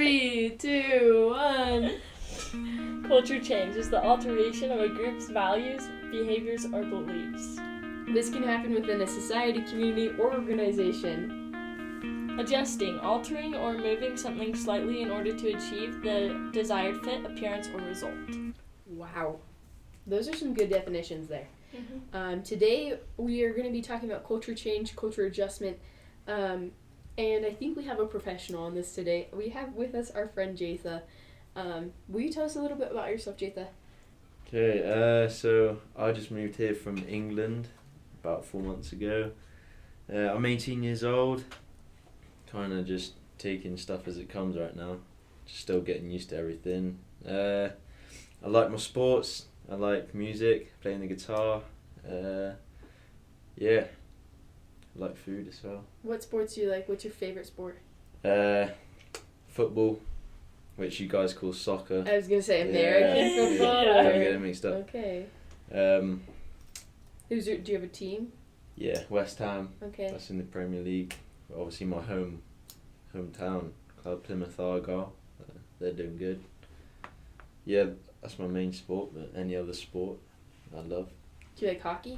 3, 2, 1. Culture change is the alteration of a group's values, behaviors, or beliefs. This can happen within a society, community, or organization. Adjusting, altering, or moving something slightly in order to achieve the desired fit, appearance, or result. Wow. Those are some good definitions there. Mm-hmm. Today we are going to be talking about culture change, culture adjustment, and I think we have a professional on this today. We have with us our friend Jaitha. Will you tell us a little bit about yourself, Jaitha? Okay, so I just moved here from England about 4 months ago. I'm 18 years old, kind of just taking stuff as it comes right now, just still getting used to everything. I like my sports, I like music, playing the guitar, yeah, I like food as well. What sports do you like? What's your favorite sport? Football, which you guys call soccer. I was going to say American football. Yeah. Don't get it mixed up. Okay. Um, Do you have a team? yeah, West Ham. Okay. That's in the Premier League. Obviously, my hometown club, Plymouth Argyle. They're doing good. Yeah, that's my main sport. But any other sport, I love. Do you like hockey?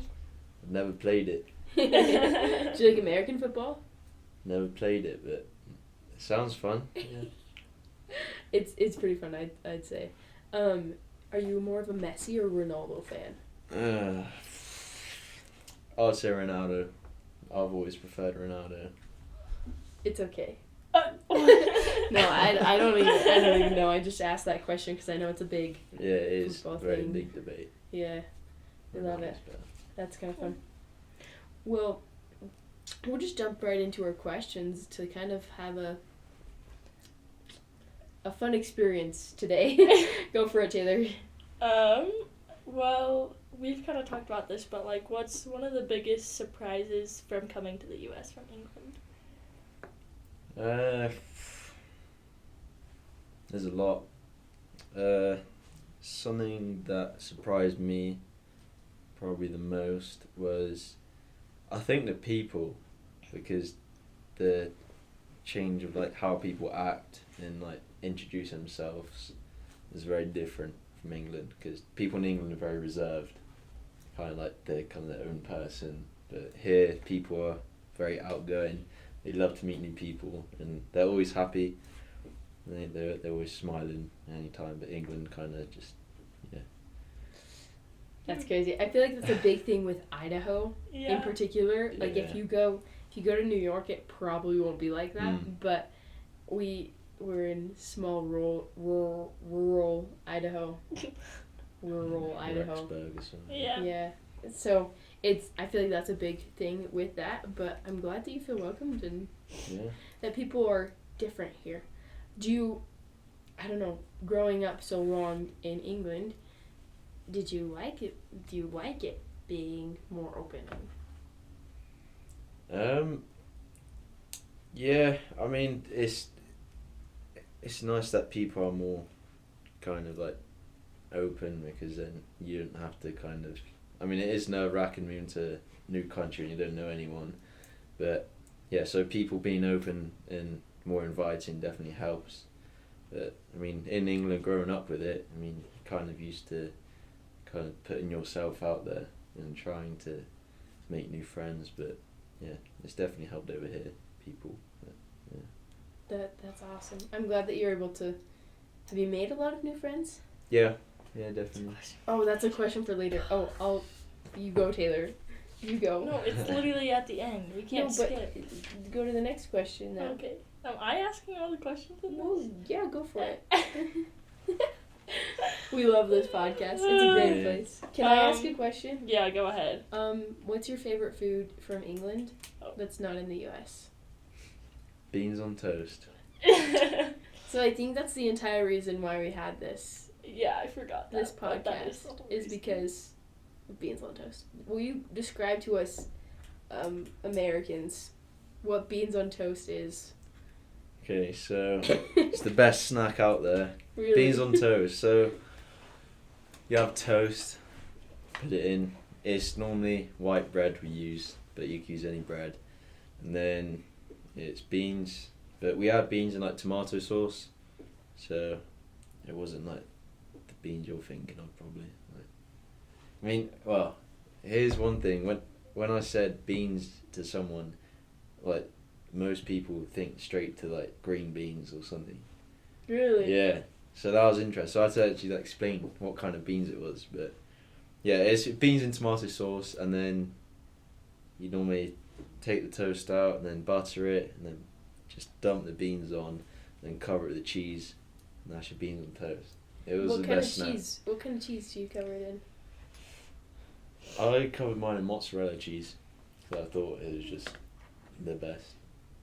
I've never played it. Do you like American football? Never played it, but it sounds fun. Yeah. It's pretty fun, I'd say. Are you more of a Messi or Ronaldo fan? I'd say Ronaldo. I've always preferred Ronaldo. It's okay. No, I don't even know. I just asked that question because I know it's a big. Yeah, it is Football a very thing. big debate. Yeah, I love it. Ronaldo's better. That's kind of fun. Well, we'll just jump right into our questions to kind of have a fun experience today. Go for it, Taylor. Well, we've kind of talked about this, but like, what's one of the biggest surprises from coming to the U.S. from England? There's a lot. Something that surprised me probably the most was, I think, the people, because the change of like how people act and like introduce themselves is very different from England, because people in England are very reserved, kind of like they're kind of their own person, but here people are very outgoing. They love to meet new people and they're always happy. They're always smiling anytime, but England kind of just, yeah. That's crazy. I feel like that's a big thing with Idaho in particular. Like Yeah. if you go to New York, it probably won't be like that. But we're in small rural Idaho. Rural Idaho. Rexburg or something. Yeah. Yeah. So I feel like that's a big thing with that, but I'm glad that you feel welcomed and Yeah. that people are different here. I don't know, growing up so long in England, did you like it? Do you like it being more open? Yeah, I mean, it's nice that people are more kind of like open, because then you don't have to kind of, I mean, it is nerve-wracking moving to a new country and you don't know anyone, but yeah, so people being open and more inviting definitely helps. But I mean, in England, growing up with it, I mean, you're kind of used to kind of putting yourself out there and trying to make new friends, but yeah, it's definitely helped over here, people. But, yeah. That's awesome. I'm glad that you're able to. Have you made a lot of new friends? Yeah, definitely. Oh, that's a question for later. Oh, you go, Taylor. You go. No, it's literally at the end. We can't skip. Go to the next question now. Okay. Am I asking all the questions in Well, this? yeah, go for it. We love this podcast. It's a great place. Can I ask a question? Yeah, go ahead. What's your favorite food from England Oh. that's not in the U.S.? Beans on toast. So I think that's the entire reason why we had this Yeah, I forgot that. this but that podcast the whole is reason. because of beans on toast. Will you describe to us, Americans, what beans on toast is? Okay, so it's the best snack out there. Really? Beans on toast. So you have toast, put it in. It's normally white bread we use, but you can use any bread. And then it's beans, but we add beans in like tomato sauce. so it wasn't like the beans you're thinking of probably. Like, I mean, well, here's one thing. When I said beans to someone, like most people think straight to like green beans or something. Really? Yeah. So that was interesting. So I had to actually like, explain what kind of beans it was, but yeah, it's beans in tomato sauce, and then you normally take the toast out and then butter it, and then just dump the beans on, and cover it with the cheese, and that's your beans on toast. It was What the kind of best snack. cheese? What kind of cheese do you cover it in? I covered mine in mozzarella cheese, because I thought it was just the best.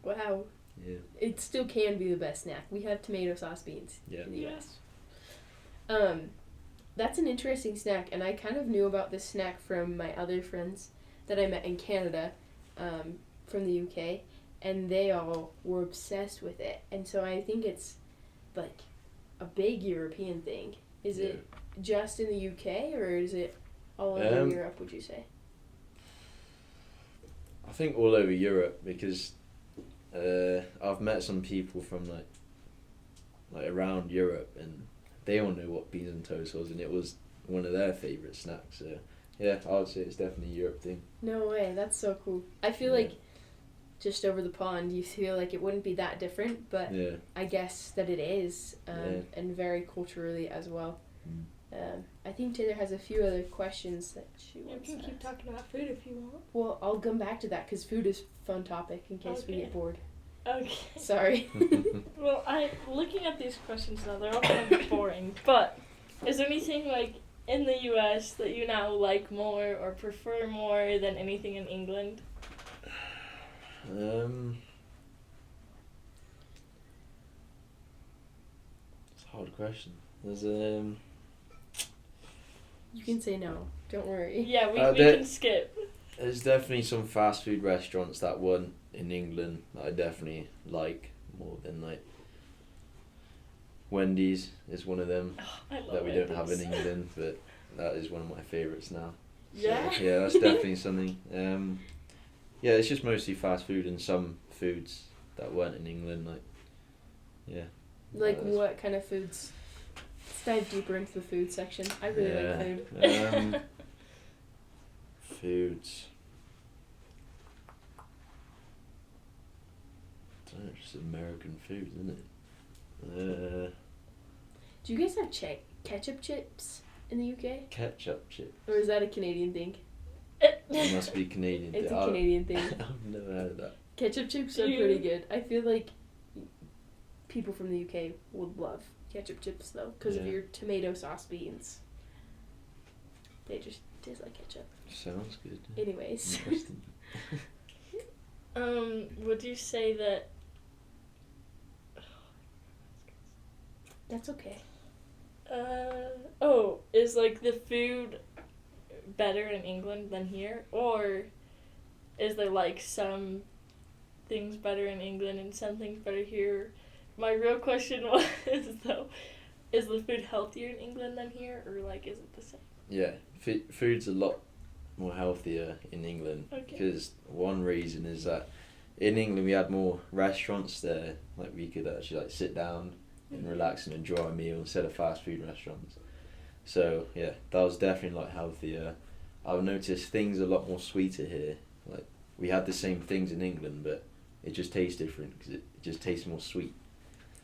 Wow. Yeah. It still can be the best snack. We have tomato sauce beans Yeah. in the US. That's an interesting snack, and I kind of knew about this snack from my other friends that I met in Canada, from the UK, and they all were obsessed with it. And so I think it's like a big European thing. Is it just in the UK, or is it all over Europe, would you say? I think all over Europe, because I've met some people from like around Europe, and they all knew what beans and toast was, and it was one of their favourite snacks. So yeah, I would say it's definitely a Europe thing. No way, that's so cool. I feel like just over the pond, you feel like it wouldn't be that different, but Yeah. I guess that it is, and very culturally as well. I think Taylor has a few other questions that she You wants can to keep ask. talking about food if you want. Well, I'll come back to that because food is a fun topic in case we Okay. get bored. Okay. Sorry. Well, looking at these questions now, they're all kind of boring. But is there anything like in the U.S. that you now like more or prefer more than anything in England? It's a hard question. There's You can say no. Don't worry. Yeah, we there- can skip. There's definitely some fast food restaurants that weren't in England that I definitely like more than like Wendy's is one of them Oh, I love that we don't have in Wendy's. England, but that is one of my favourites now. Yeah. So, yeah, that's definitely something. Yeah, it's just mostly fast food and some foods that weren't in England, like yeah. Like That's- what kind of foods? Let's dive deeper into the food section. I really like food. Foods. I don't know, it's just American food, isn't it? Do you guys have ketchup chips in the UK? Ketchup chip. Or is that a Canadian thing? It must be Canadian. It's a Canadian thing. I've never heard of that. Ketchup chips are pretty good. I feel like people from the UK would love ketchup chips though, because of Yeah. your tomato sauce beans. They just taste like ketchup. Sounds good. Anyways. Interesting. Would you say that? That's okay. Is like the food better in England than here, or is there like some things better in England and some things better here? My real question was though, is the food healthier in England than here, or like is it the same? Yeah, food's a lot more healthier in England Okay. because one reason is that in England we had more restaurants there, like we could actually like sit down and relax and enjoy a meal instead of fast food restaurants. So yeah, that was definitely like healthier. I've noticed things a lot more sweeter here. Like we had the same things in England, but it just tastes different because it just tastes more sweet.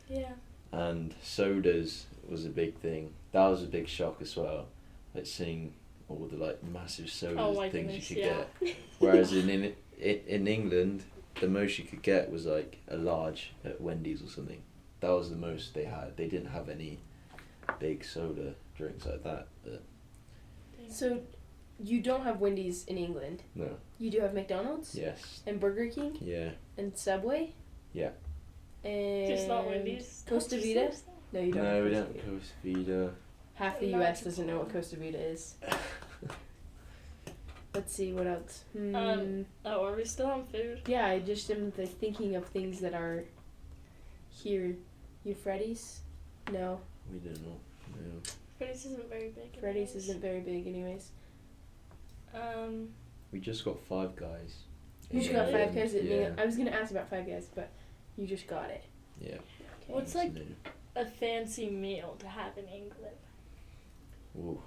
Yeah. And sodas was a big thing. That was a big shock as well. Like seeing all the like massive sodas Oh my things goodness, you could yeah. get. Whereas in England, the most you could get was like a large at Wendy's or something. That was the most they had. They didn't have any big soda drinks like that. But So, you don't have Wendy's in England. no. You do have McDonald's Yes. and Burger King Yeah. and Subway. Yeah. And Just not Wendy's. Costa That's Vida. so sad. No, you don't. No, have we Costa don't Vida. Costa Vida. Half the Not U.S. doesn't know what Chipotle. Costa Vida is. Let's see what else. Oh, are we still on food? Yeah, I just am thinking of things that are here. You Freddy's? No, We don't know. No. Freddy's isn't very big. Freddy's anyways. isn't very big, anyways. We just got Five Guys. You just got in Five England. Guys. Yeah. I was gonna ask about Five Guys, but you just got it. Yeah. Okay. What's It's like new. a fancy meal to have in England? Ooh.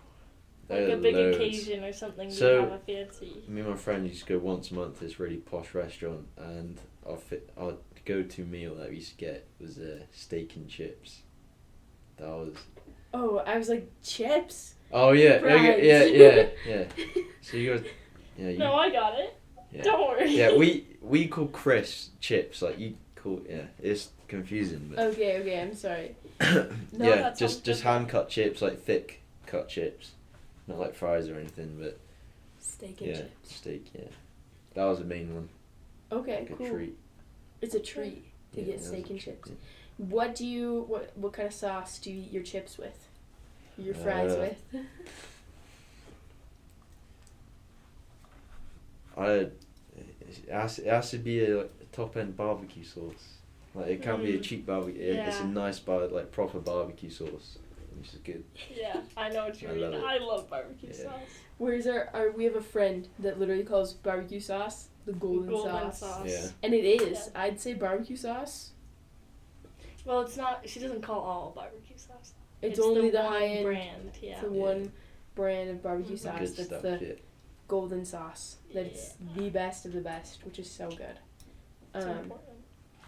Like There a are big loads. occasion or something, we So- have a fancy. Me and my friend used to go once a month to this really posh restaurant, and our go-to meal that we used to get was steak and chips. That was. Oh, I was like, chips? Oh yeah, Fries. yeah. So you guys, yeah, you, No, I got it. yeah. Don't worry. Yeah, we call crisps chips. Like you call, yeah, it's confusing, but Okay, I'm sorry. No, yeah, that sounds just good. hand cut chips, like thick cut chips, not like fries or anything, but Steak and yeah, chips. steak. Yeah, that was the main one. Okay, Like cool. a treat. It's a treat to Yeah, get that was steak a and treat, chips. yeah. What kind of sauce do you eat your chips with? Your fries with? It has to be a top end barbecue sauce. Like it can't be a cheap barbecue. It's a Yeah. nice like proper barbecue sauce, which is good. Yeah, I know what you I mean. love it. I love barbecue Yeah. sauce. Where's we have a friend that literally calls barbecue sauce the golden sauce. Yeah. And it is. Yeah. I'd say barbecue sauce. Well, it's not. She doesn't call all barbecue sauce. It's only the one high end brand. Yeah. It's the Yeah. one brand of barbecue Mhm. sauce Good that's stuff. the Yeah. golden sauce. That's the best of the best, which is so good. It's Um, important.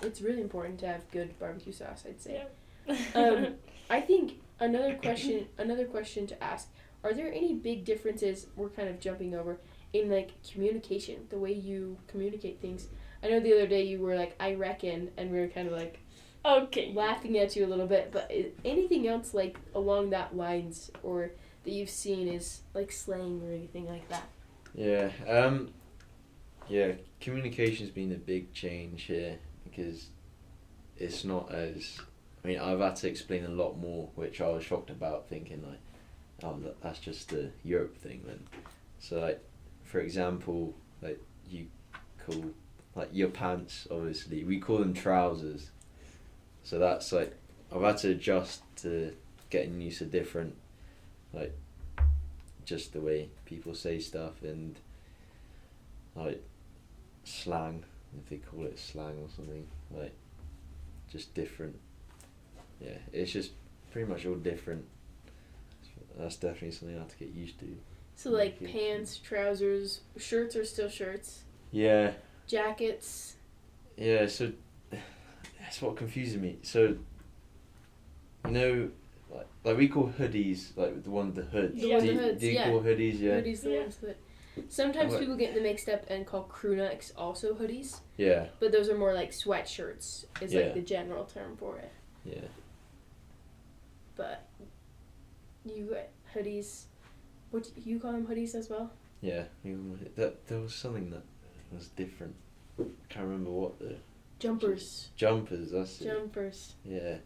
it's really important to have good barbecue sauce, I'd say. Yeah. I think another question to ask: are there any big differences? We're kind of jumping over in like communication, the way you communicate things. I know the other day you were like, "I reckon," and we were kind of like Okay. laughing at you a little bit. But anything else like along that lines, or that you've seen is like slang or anything like that? Yeah. Yeah. Communication's been a big change here because it's not as. I mean, I've had to explain a lot more, which I was shocked about, thinking like, oh, that's just a Europe thing then. So like, for example, like you call like your pants, obviously we call them trousers. So that's like I've had to adjust to getting used to different, like, just the way people say stuff and like slang, if they call it slang or something, like just different. Yeah, it's just pretty much all different. That's definitely something I have to get used to. So like Yeah. pants, trousers, shirts are still shirts, Yeah, jackets. yeah. So that's what confuses me. So you know, like we call hoodies like the one with the hoods. The one do with you, the hoods, do you yeah. call hoodies? Yeah. Hoodies, the Yeah. ones that. Sometimes What? people get them mixed up and call crew necks also hoodies, Yeah, but those are more like sweatshirts. Is Yeah. like the general term for it. yeah. But you hoodies. What do you call them hoodies as well? Yeah, that there was something that was different. Can't remember what the Jumpers. jumpers. That's it. Jumpers. Yeah,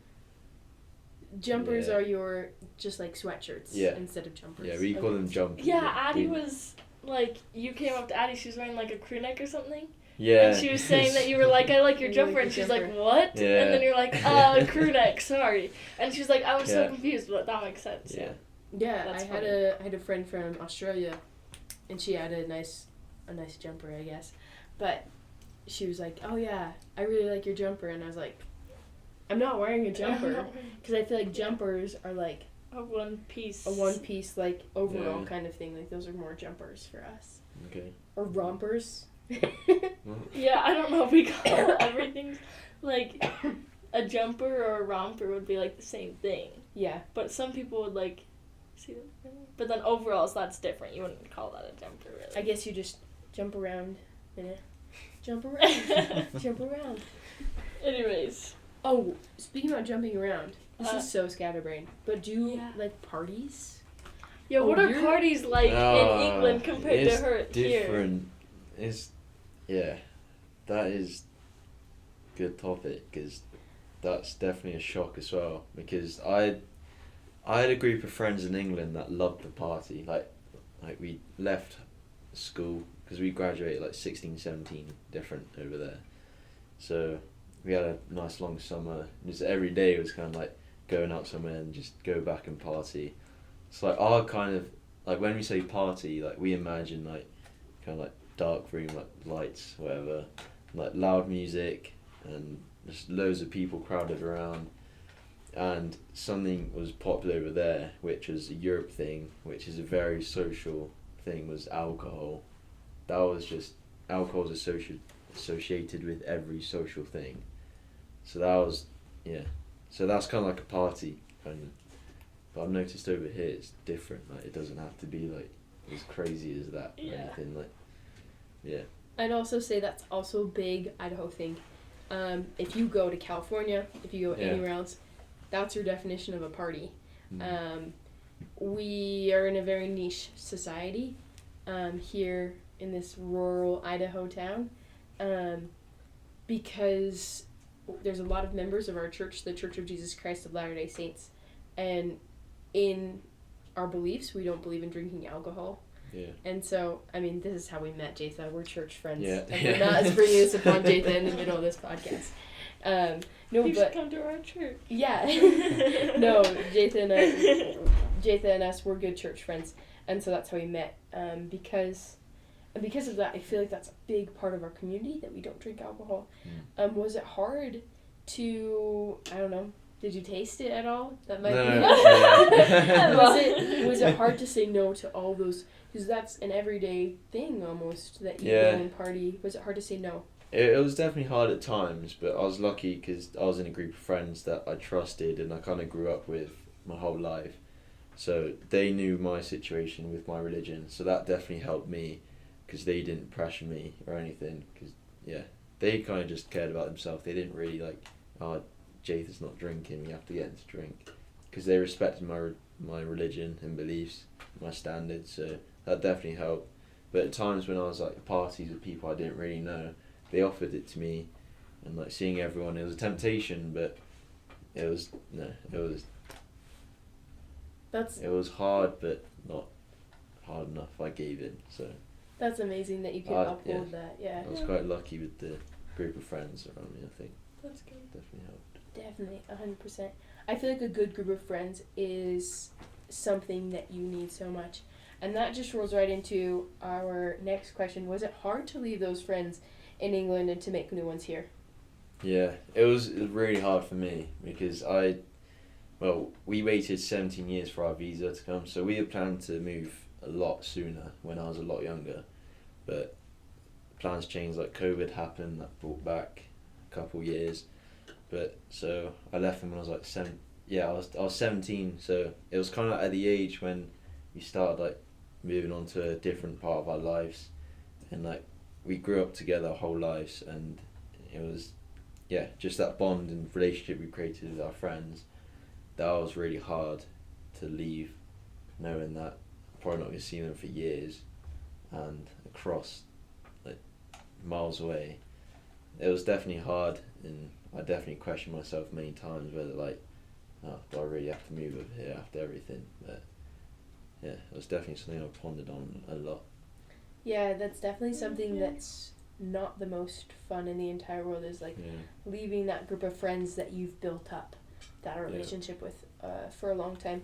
Jumpers Yeah. are your just like sweatshirts Yeah. instead of jumpers. yeah. We call them jumpers. Yeah, Addie We- was like, you came up to Addie. She was wearing like a crew neck or something. Yeah. And she was saying that you were like, I like your You jumper, like and your she's like, jumper. what? Yeah. And then you're like, crew neck, sorry. And she's like, I was so Yeah. confused, but that makes sense. Yeah. Yeah, That's I had a friend from Australia, and she had a nice jumper, I guess, but she was like, "Oh yeah, I really like your jumper," and I was like, "I'm not wearing a jumper because I feel like jumpers are like A one piece. a one piece like overall Yeah. kind of thing. Like those are more jumpers for us Okay. or rompers." Yeah, I don't know if we call everything like a jumper or a romper would be like the same thing, Yeah, but some people would like see that. But then overalls, that's different. You wouldn't call that a jumper, really. I guess you just jump around in it. Jump around. Jump around. Anyways, Oh, speaking about jumping around, this Uh, is so scatterbrained. But do you yeah. like parties? yeah, what Oh, are you're- parties like in England compared to it's her here? different. It's yeah, that is good topic because that's definitely a shock as well. Because I had a group of friends in England that loved the party. Like we left school because we graduated like 16, 17 different over there. So we had a nice long summer. Just every day was kind of like going out somewhere and just go back and party. It's like our kind of like when we say party, like we imagine like kind of like dark room, like lights, whatever, like loud music and just loads of people crowded around. and something was popular over there, which was a Europe thing, which is a very social thing, was alcohol. That was just, alcohol's associated with every social thing. So that was, yeah. So that's kind of like a party, kind of. But I've noticed over here it's different. Like, it doesn't have to be like as crazy as that or anything. Like, yeah. I'd also say that's also a big Idaho thing. If you go to California, if you go anywhere else, that's your definition of a party. We are in a very niche society here in this rural Idaho town because there's a lot of members of our church, the Church of Jesus Christ of Latter-day Saints, and in our beliefs, we don't believe in drinking alcohol. Yeah. And so, I mean, this is how we met Jaitha. We're church friends. Yeah. And we're not bringing this upon Jaitha in the middle of this podcast. No, you but should come to our church. yeah. No, Jaitha and us, we're good church friends. And so that's how we met. Because of that, I feel like that's a big part of our community, that we don't drink alcohol. Was it hard to, I don't know, did you taste it at all? That might be. Was it hard to say no to all those? Because that's an everyday thing almost, that you go and party. Was it hard to say no? It was definitely hard at times, but I was lucky because I was in a group of friends that I trusted and I kind of grew up with my whole life. So they knew my situation with my religion, so that definitely helped me because they didn't pressure me or anything. Because, they kind of just cared about themselves. They didn't really like, oh, Jaitha's not drinking, you have to get him to drink. Because they respected my religion and beliefs, my standards, so that definitely helped. But at times when I was like at parties with people I didn't really know, they offered it to me, and like seeing everyone, it was a temptation, but it was hard, but not hard enough. I gave in, so. That's amazing that you could uphold that. Yeah. I was quite lucky with the group of friends around me. I think. That's good. Definitely helped. Definitely, 100%. I feel like a good group of friends is something that you need so much. And that just rolls right into our next question. Was it hard to leave those friends in England and to make new ones here? Yeah, it was really hard for me because we waited 17 years for our visa to come, so we had planned to move a lot sooner when I was a lot younger. But plans changed, like COVID happened, that brought back a couple years. But so I left them when I was like I was 17, so it was kind of at the age when we started like moving on to a different part of our lives, and like we grew up together our whole lives, and it was just that bond and relationship we created with our friends. That was really hard to leave, knowing that I'm probably not going to see them for years, and across like miles away. It was definitely hard, and I definitely questioned myself many times whether like, do I really have to move over here after everything? But yeah, it was definitely something I pondered on a lot. Yeah, that's definitely something that's not the most fun in the entire world, is like leaving that group of friends that you've built up that relationship with for a long time.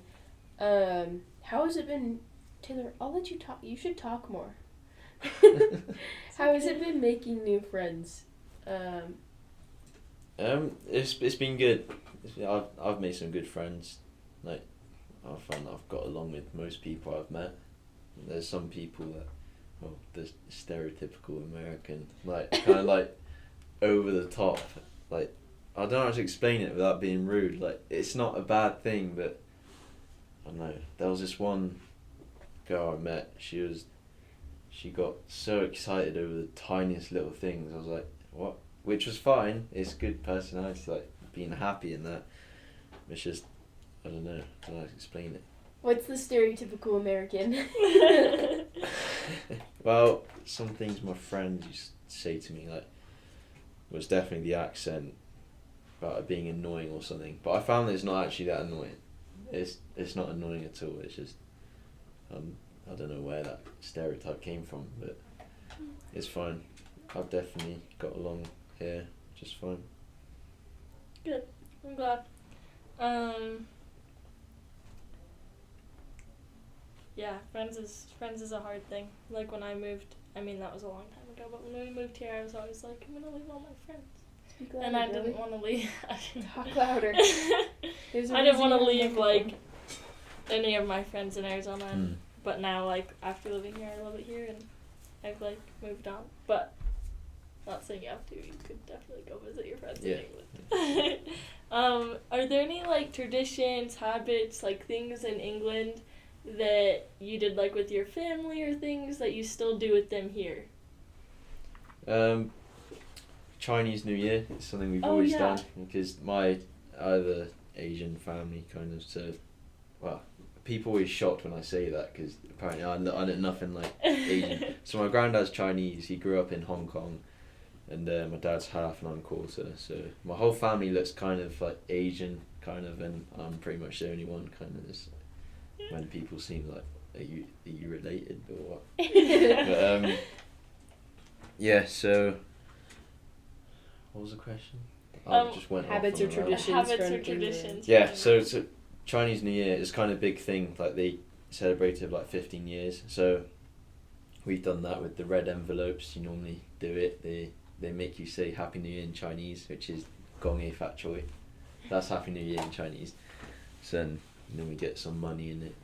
How has it been, Taylor? I'll let you talk. You should talk more. How has it been making new friends? It's been good. I've made some good friends. Like, I found that I've got along with most people I've met. There's some people that, the stereotypical American, like kind of like over the top. Like, I don't know how to explain it without being rude. Like, it's not a bad thing, but I don't know. There was this one girl I met. She got so excited over the tiniest little things. I was like, what? Which was fine. It's good personality, like being happy and that. It's just, I don't know how to explain it. What's the stereotypical American? Well, some things my friends used to say to me, like, was definitely the accent, about it being annoying or something. But I found that it's not actually that annoying. It's not annoying at all. It's just, I don't know where that stereotype came from, but it's fine. I've definitely got along here just fine. Good. I'm glad. Yeah, friends is a hard thing. Like when I moved, I mean that was a long time ago, but when we moved here I was always like, I'm gonna leave all my friends. Speak louder, and I Billy. didn't want to leave. Talk louder. There's a I didn't reason want to you're on leave the like microphone. any of my friends in Arizona, Mm. but now like after living here, I love it here, and I've like moved on. But not saying you have to. You could definitely go visit your friends Yeah. in England. Are there any like traditions, habits, like things in England that you did like with your family, or things that you still do with them here? Chinese New Year is something we've Oh, always yeah. done because I have a Asian family kind of, so well, people always shocked when I say that because apparently I know nothing like Asian. So my granddad's Chinese. He grew up in Hong Kong, and my dad's half and I'm quarter. So my whole family looks kind of like Asian, kind of, and I'm pretty much the only one kind of. This, when people seem like, are you related or what? But, yeah. So, what was the question? Just went off habits on or a roll. traditions. Habits from or England. traditions. Yeah, from so England. Chinese New Year is kind of a big thing. Like they celebrated like 15 years. So we've done that with the red envelopes. You normally do it. They make you say Happy New Year in Chinese, which is Gong Ye Fat Choi. That's Happy New Year in Chinese. So then you normally get some money in it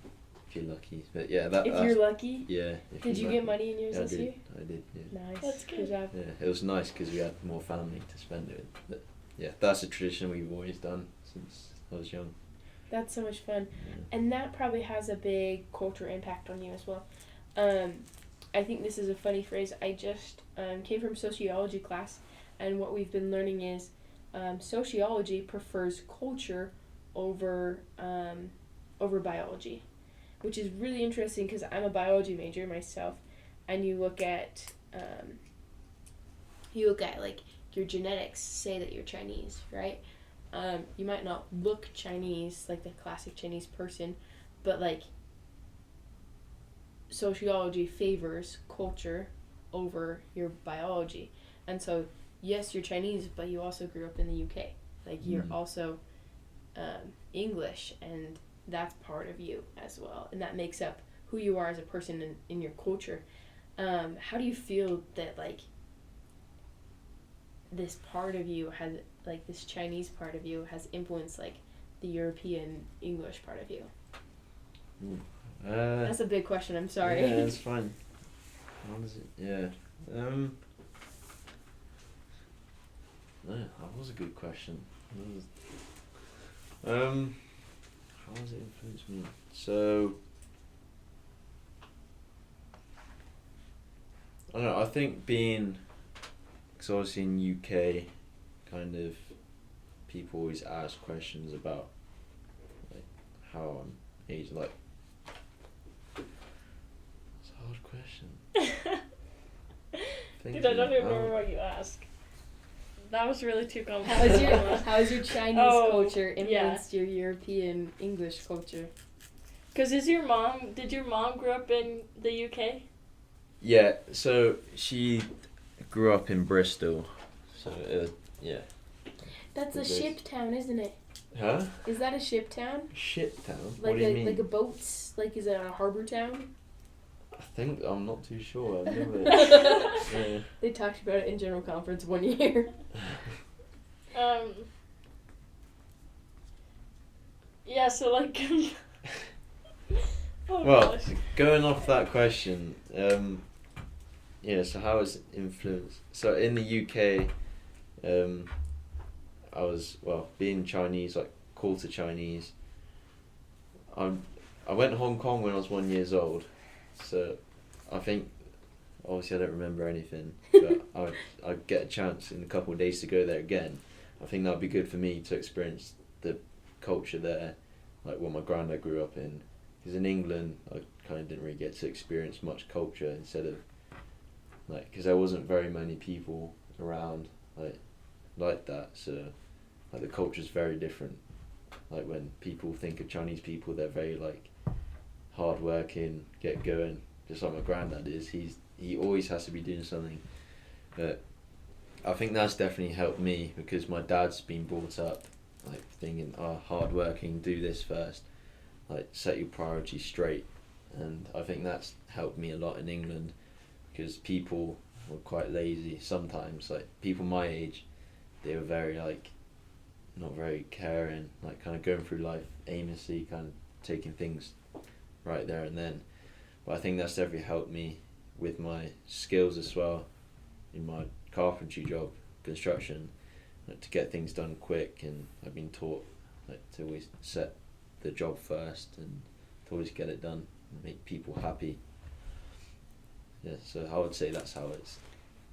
if you're lucky. But yeah, If that's, you're lucky. yeah. If Did you you're get lucky. money in yours Yeah, this year? I did. Yeah. Nice. That's good. Good job. Yeah, it was nice because we had more family to spend it with. But yeah, that's a tradition we've always done since I was young. That's so much fun. Yeah. And that probably has a big cultural impact on you as well. I think this is a funny phrase. I just came from sociology class, and what we've been learning is sociology prefers culture over biology, which is really interesting because I'm a biology major myself, and you look at like your genetics say that you're Chinese, right? You might not look Chinese like the classic Chinese person, but like sociology favors culture over your biology. And so yes, you're Chinese, but you also grew up in the UK. Like you're also English, and that's part of you as well, and that makes up who you are as a person in your culture. How do you feel that like this part of you has, like this Chinese part of you has influenced like the European English part of you? That's a big question, I'm sorry. Yeah, that's fine. How does it? Yeah. No, that was a good question. How has it influenced me? So, I don't know. I think being, because obviously in UK, kind of, people always ask questions about, like, how I'm Asian. Like, it's a hard question. Dude, I don't even remember what you asked. That was really too How has complicated. your Chinese Oh, culture yeah. influenced your European English culture? Because did your mom grow up in the UK? Yeah, so she grew up in Bristol. So, yeah. That's a It is. ship town, isn't it? Huh? Is that a ship town? Shit town? Like What do you a mean? like a boats? Like is it a harbor town? I think, I'm not too sure. I've never... yeah. They talked about it in general conference one year. Yeah, so like oh Well, gosh. going off that question, yeah, so how has it influenced? So in the UK, I was, well, being Chinese, like quarter Chinese, I went to Hong Kong when I was 1 year old, so I think, obviously I don't remember anything, but I'd get a chance in a couple of days to go there again. I think that'd be good for me to experience the culture there, like what my granddad grew up in. Because in England, I kind of didn't really get to experience much culture instead of, like, because there wasn't very many people around, like that, so, like, the culture's very different. Like, when people think of Chinese people, they're very, like, hard-working, get going, just like my granddad is. He always has to be doing something. But I think that's definitely helped me, because my dad's been brought up, like, thinking, hard-working, do this first. Like, set your priorities straight, and I think that's helped me a lot in England, because people were quite lazy sometimes. Like, people my age, they were very like not very caring, like kind of going through life aimlessly, kind of taking things right there and then. But I think that's definitely helped me with my skills as well in my carpentry job, construction, like, to get things done quick. And I've been taught like to always set the job first and to always get it done and make people happy. Yeah, so I would say that's how it's.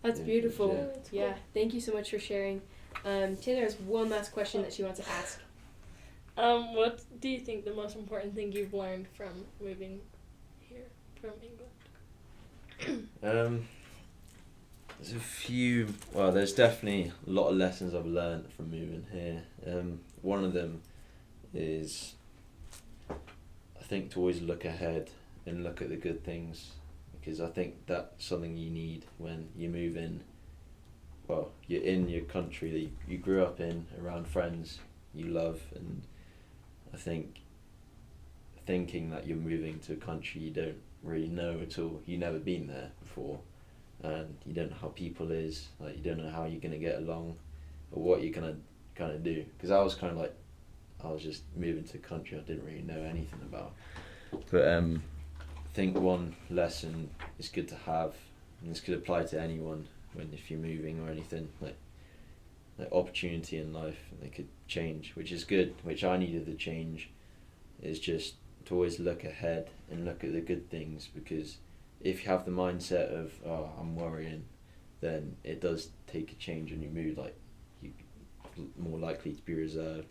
That's beautiful. Yeah. That's Yeah, cool. thank you so much for sharing. Taylor has one last question that she wants to ask. What do you think the most important thing you've learned from moving here from England? There's a few. Well, there's definitely a lot of lessons I've learned from moving here. One of them is, I think, to always look ahead and look at the good things, because I think that's something you need when you move in. Well, you're in your country that you grew up in, around friends you love, and I think thinking that you're moving to a country you don't really know at all, you've never been there before, and you don't know how people is, like you don't know how you're gonna get along, or what you're gonna kind of do. Because I was kind of like, I was just moving to a country I didn't really know anything about. But I think one lesson is good to have, and this could apply to anyone if you're moving or anything, like opportunity in life, and they could change, which is good, which I needed to change, is just to always look ahead and look at the good things. Because if you have the mindset of, oh, I'm worrying, then it does take a change on your mood, like you're more likely to be reserved.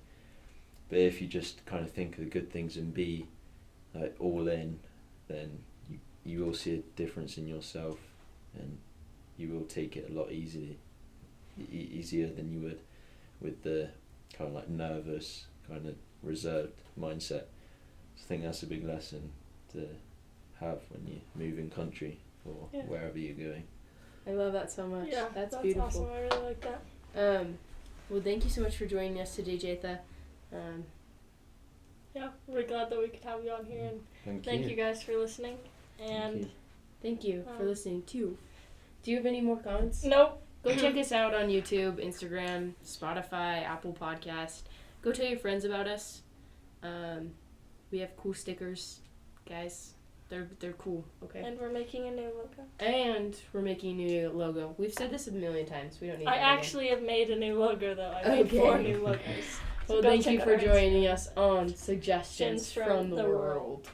But if you just kind of think of the good things and be like all in, then you will see a difference in yourself, and you will take it a lot easier than you would with the kind of like nervous, kind of reserved mindset. So I think that's a big lesson to have when you move in country or wherever you're going. I love that so much. Yeah, that's beautiful. Awesome. I really like that. Well, thank you so much for joining us today, Jaitha. Yeah, we're glad that we could have you on here, and thank you guys for listening. And thank you for listening too. Do you have any more comments? Nope. Go check us out on YouTube, Instagram, Spotify, Apple Podcast. Go tell your friends about us. We have cool stickers, guys. They're cool. Okay. And we're making a new logo. And we're making a new logo. We've said this a million times. We don't need. I that actually have made a new logo though. I made 4 new logos. So well, go thank check you out for our joining us on Suggestions from the World.